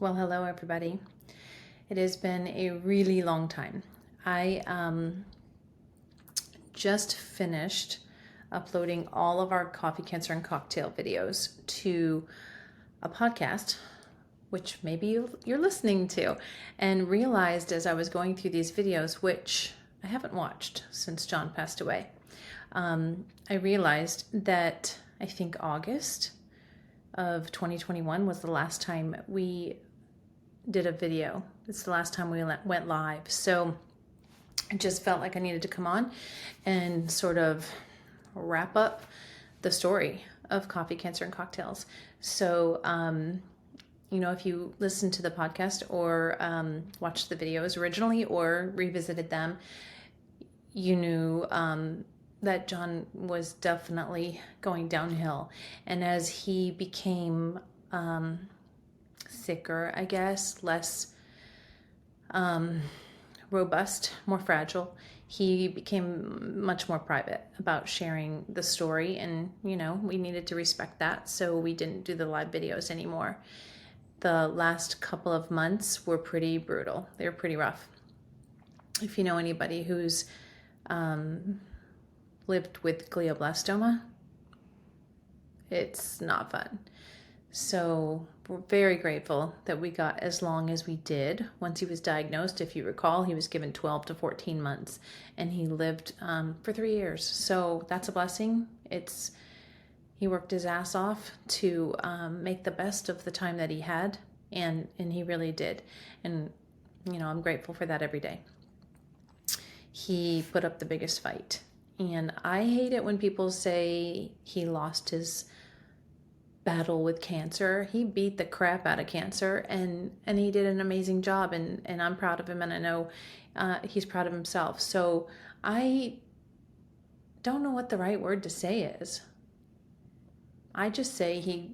Well, hello everybody. It has been a really long time. I just finished uploading all of our coffee, cancer, and cocktail videos to a podcast, which maybe you're listening to, and realized as I was going through these videos, which I haven't watched since John passed away, I realized that I think August of 2021 was the last time we did a video. It's the last time we went live. So I just felt like I needed to come on and sort of wrap up the story of coffee, cancer, and cocktails. So, if you listened to the podcast or watched the videos originally or revisited them, you knew that John was definitely going downhill. And as he became sicker, I guess, less robust, more fragile, he became much more private about sharing the story. And, we needed to respect that. So we didn't do the live videos anymore. The last couple of months were pretty brutal. They were pretty rough. If you know anybody who's lived with glioblastoma, it's not fun. So we're very grateful that we got as long as we did. Once he was diagnosed, if you recall, he was given 12 to 14 months and he lived for 3 years. So that's a blessing. He worked his ass off to make the best of the time that he had, and he really did. And, I'm grateful for that every day. He put up the biggest fight. And I hate it when people say he lost his battle with cancer. He beat the crap out of cancer, and he did an amazing job, and I'm proud of him, and I know he's proud of himself. So I don't know what the right word to say is. I just say he,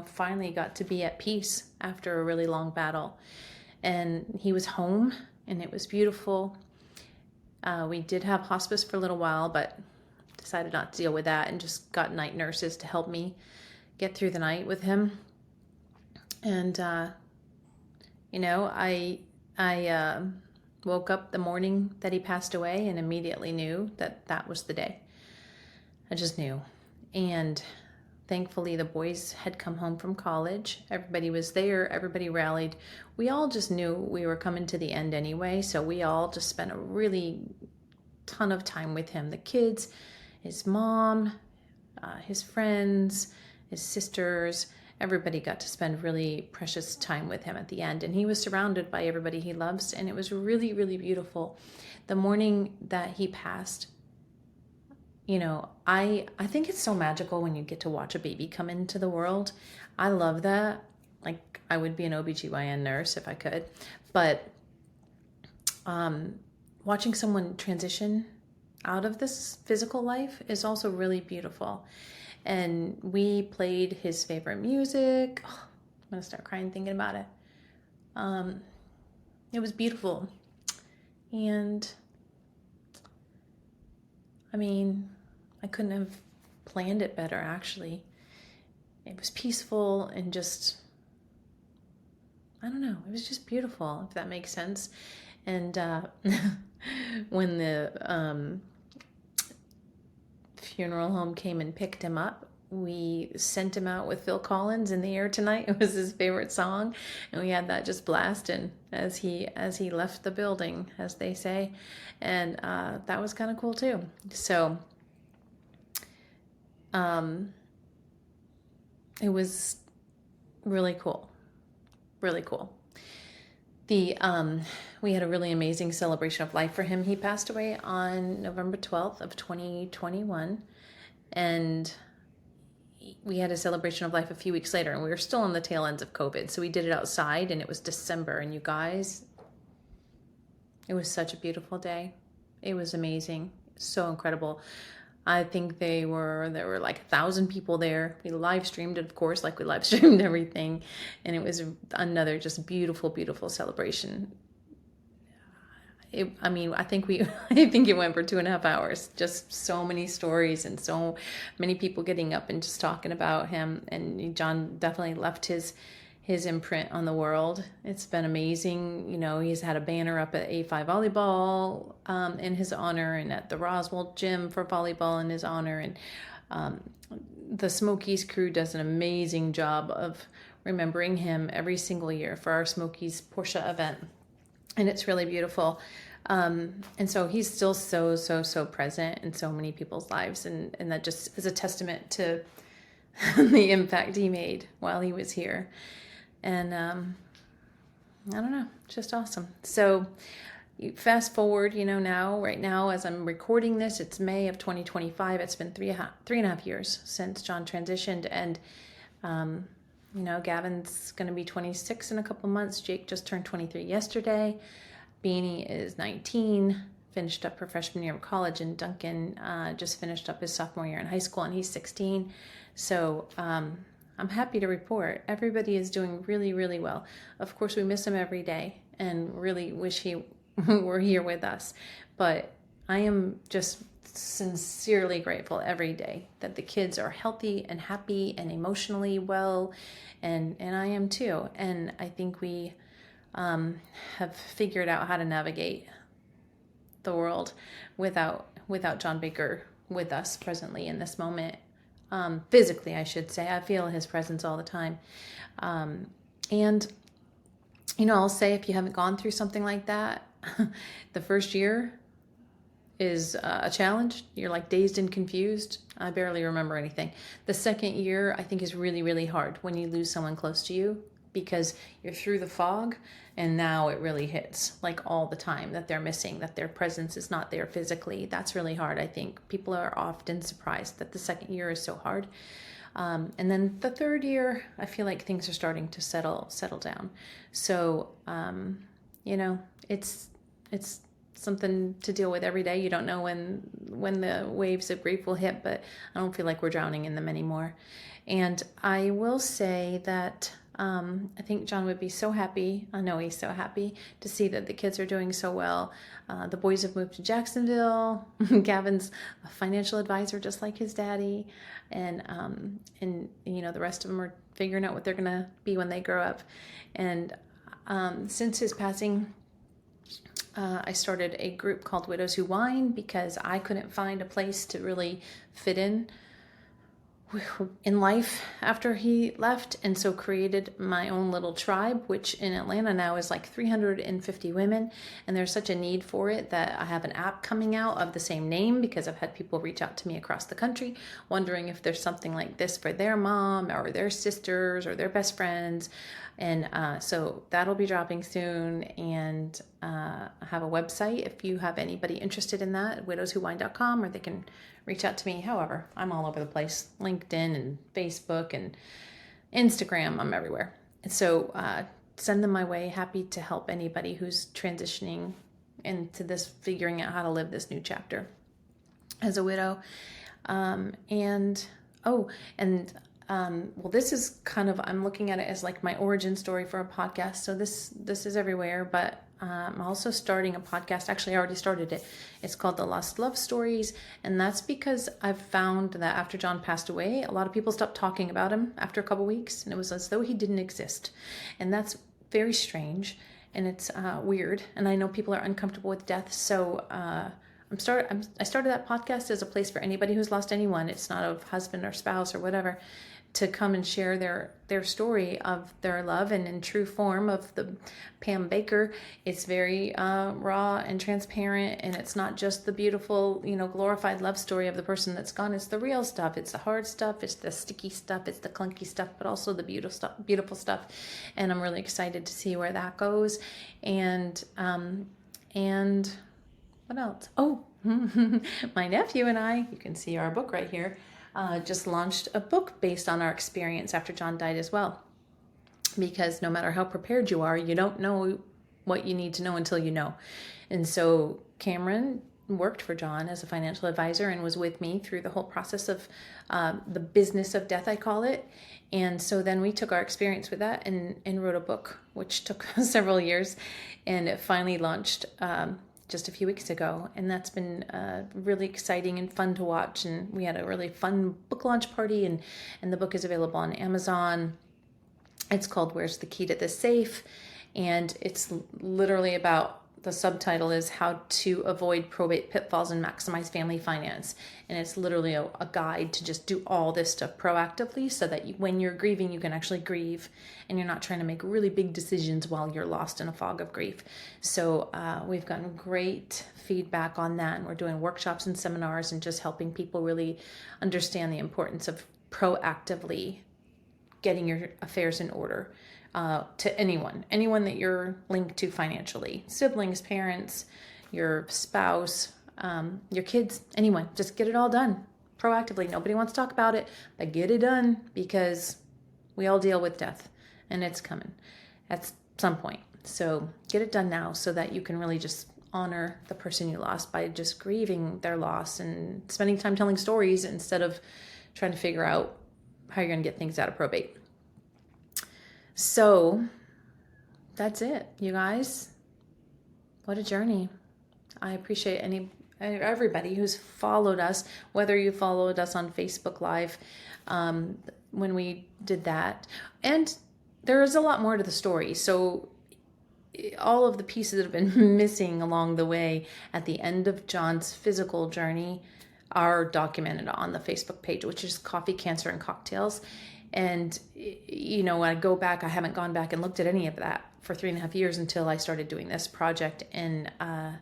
finally got to be at peace after a really long battle, and he was home, and it was beautiful. We did have hospice for a little while, but decided not to deal with that and just got night nurses to help me get through the night with him. And, I woke up the morning that he passed away and immediately knew that was the day. I just knew. And thankfully the boys had come home from college. Everybody was there. Everybody rallied. We all just knew we were coming to the end anyway. So we all just spent a really ton of time with him. The kids, his mom, his friends, his sisters, everybody got to spend really precious time with him at the end. And he was surrounded by everybody he loves. And it was really, really beautiful. The morning that he passed, I think it's so magical when you get to watch a baby come into the world. I love that. Like, I would be an OBGYN nurse if I could. But watching someone transition out of this physical life is also really beautiful. And we played his favorite music. Oh, I'm going to start crying thinking about it. It was beautiful. And I couldn't have planned it better, actually. It was peaceful and just, I don't know, it was just beautiful, if that makes sense. And when the funeral home came and picked him up, we sent him out with Phil Collins in the Air Tonight. It was his favorite song, and we had that just blasting as he left the building, as they say. And that was kind of cool too. So it was really cool. Really cool. We had a really amazing celebration of life for him. He passed away on November 12th of 2021, and we had a celebration of life a few weeks later, and we were still on the tail ends of COVID. So we did it outside, and it was December, and you guys, it was such a beautiful day. It was amazing. So incredible. I think there were like 1,000 people there. We live streamed it, of course, like we live streamed everything. And it was another just beautiful, beautiful celebration. I think it went for 2.5 hours. Just so many stories and so many people getting up and just talking about him. And John definitely left his his imprint on the world. It's been amazing. He's had a banner up at A5 Volleyball in his honor, and at the Roswell Gym for volleyball in his honor. And the Smokies crew does an amazing job of remembering him every single year for our Smokies Porsche event. And it's really beautiful. And so he's still so present in so many people's lives. And that just is a testament to the impact he made while he was here. And I don't know, just awesome. So you fast forward, right now, as I'm recording this, it's May of 2025. It's been three and a half years since John transitioned. And, Gavin's going to be 26 in a couple months. Jake just turned 23 yesterday. Beanie is 19, finished up her freshman year of college. And Duncan just finished up his sophomore year in high school, and he's 16. So I'm happy to report everybody is doing really, really well. Of course, we miss him every day and really wish he were here with us. But I am just sincerely grateful every day that the kids are healthy and happy and emotionally well. And I am too. And I think we have figured out how to navigate the world without John Baker with us presently in this moment. Physically, I should say. I feel his presence all the time. And, I'll say, if you haven't gone through something like that, the first year is a challenge. You're like dazed and confused. I barely remember anything. The second year, I think, is really, really hard when you lose someone close to you, because you're through the fog and now it really hits like all the time that they're missing, that their presence is not there physically. That's really hard. I think people are often surprised that the second year is so hard. And then the third year, I feel like things are starting to settle down. So, it's something to deal with every day. You don't know when the waves of grief will hit, but I don't feel like we're drowning in them anymore. And I will say that I think John would be so happy. I know he's so happy to see that the kids are doing so well. The boys have moved to Jacksonville. Gavin's a financial advisor, just like his daddy. And the rest of them are figuring out what they're going to be when they grow up. And since his passing, I started a group called Widows Who Whine, because I couldn't find a place to really fit in life after he left, and so created my own little tribe, which in Atlanta now is like 350 women, and there's such a need for it that I have an app coming out of the same name, because I've had people reach out to me across the country wondering if there's something like this for their mom or their sisters or their best friends. And so that'll be dropping soon. And I have a website if you have anybody interested in that, widowswhowhine.com, or they can reach out to me. However, I'm all over the place. LinkedIn and Facebook and Instagram, I'm everywhere. And so send them my way. Happy to help anybody who's transitioning into this, figuring out how to live this new chapter as a widow. Well, this is kind of, I'm looking at it as like my origin story for a podcast. So this is everywhere, but I'm also starting a podcast. Actually, I already started it. It's called The Lost Love Stories. And that's because I've found that after John passed away, a lot of people stopped talking about him after a couple weeks, and it was as though he didn't exist. And that's very strange, and it's weird. And I know people are uncomfortable with death. So I started that podcast as a place for anybody who's lost anyone. It's not a husband or spouse or whatever, to come and share their story of their love. And in true form of the Pam Baker, it's very raw and transparent, and it's not just the beautiful, glorified love story of the person that's gone. It's the real stuff. It's the hard stuff. It's the sticky stuff. It's the clunky stuff, but also the beautiful stuff. And I'm really excited to see where that goes. And what else? Oh, my nephew and I, you can see our book right here, just launched a book based on our experience after John died as well. Because no matter how prepared you are, you don't know what you need to know until you know. And so Cameron worked for John as a financial advisor and was with me through the whole process of the business of death, I call it. And so then we took our experience with that and wrote a book, which took several years, and it finally launched just a few weeks ago. And that's been really exciting and fun to watch. And we had a really fun book launch party, and the book is available on Amazon It's called Where's the Key to the Safe? And it's literally about, the subtitle is How to Avoid Probate Pitfalls and Maximize Family Finance. And it's literally a guide to just do all this stuff proactively so that when you're grieving, you can actually grieve and you're not trying to make really big decisions while you're lost in a fog of grief. So we've gotten great feedback on that. And we're doing workshops and seminars and just helping people really understand the importance of proactively getting your affairs in order. To anyone that you're linked to financially, siblings, parents, your spouse, your kids, anyone, just get it all done proactively. Nobody wants to talk about it, but get it done, because we all deal with death and it's coming at some point. So get it done now so that you can really just honor the person you lost by just grieving their loss and spending time telling stories instead of trying to figure out how you're going to get things out of probate. So that's it, you guys. What a journey. I appreciate everybody who's followed us, whether you followed us on Facebook Live when we did that. And there is a lot more to the story. So all of the pieces that have been missing along the way at the end of John's physical journey are documented on the Facebook page, which is Coffee, Cancer, and Cocktails. And, when I go back, I haven't gone back and looked at any of that for 3.5 years until I started doing this project. And I'm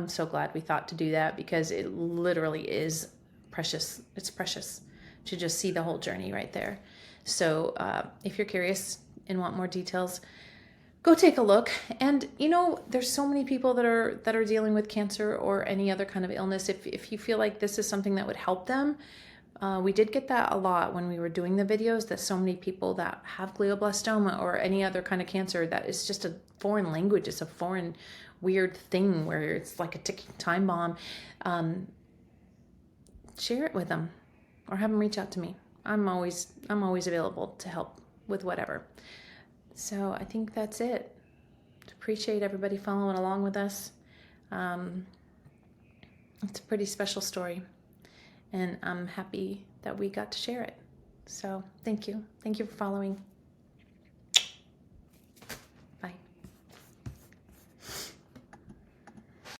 so glad we thought to do that, because it literally is precious. It's precious to just see the whole journey right there. So if you're curious and want more details, go take a look. And there's so many people that are dealing with cancer or any other kind of illness. If you feel like this is something that would help them, we did get that a lot when we were doing the videos, that so many people that have glioblastoma or any other kind of cancer that is just a foreign language, it's a foreign weird thing where it's like a ticking time bomb. Share it with them or have them reach out to me. I'm always available to help with whatever. So I think that's it. Appreciate everybody following along with us. It's a pretty special story, and I'm happy that we got to share it. So thank you. Thank you for following.